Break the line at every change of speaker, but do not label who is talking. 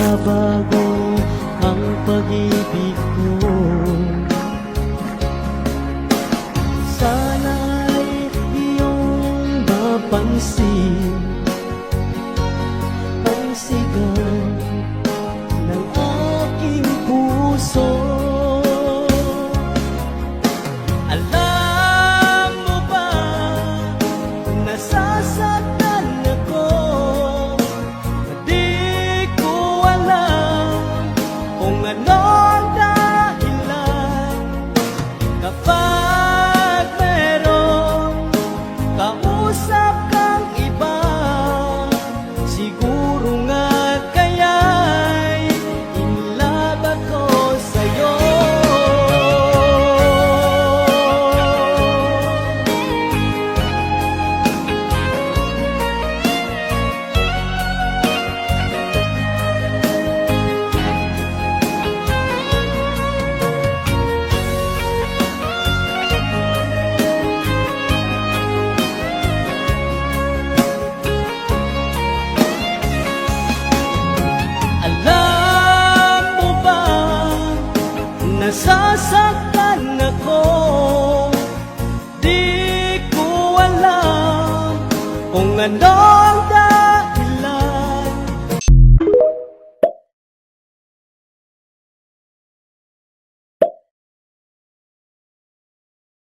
nagbabago ang pag-ibig ko. Sana'y iyong mapansin ang sigaw ng aking puso. Alam mo ba, nasasaktan ako, di ko alam kung ano ang dahilan. Kapag merong kausap kang iba, siguro nga kaya'y in love ako sa'yo. Alam mo ba, nasasaktan ako, di ko alam kung ano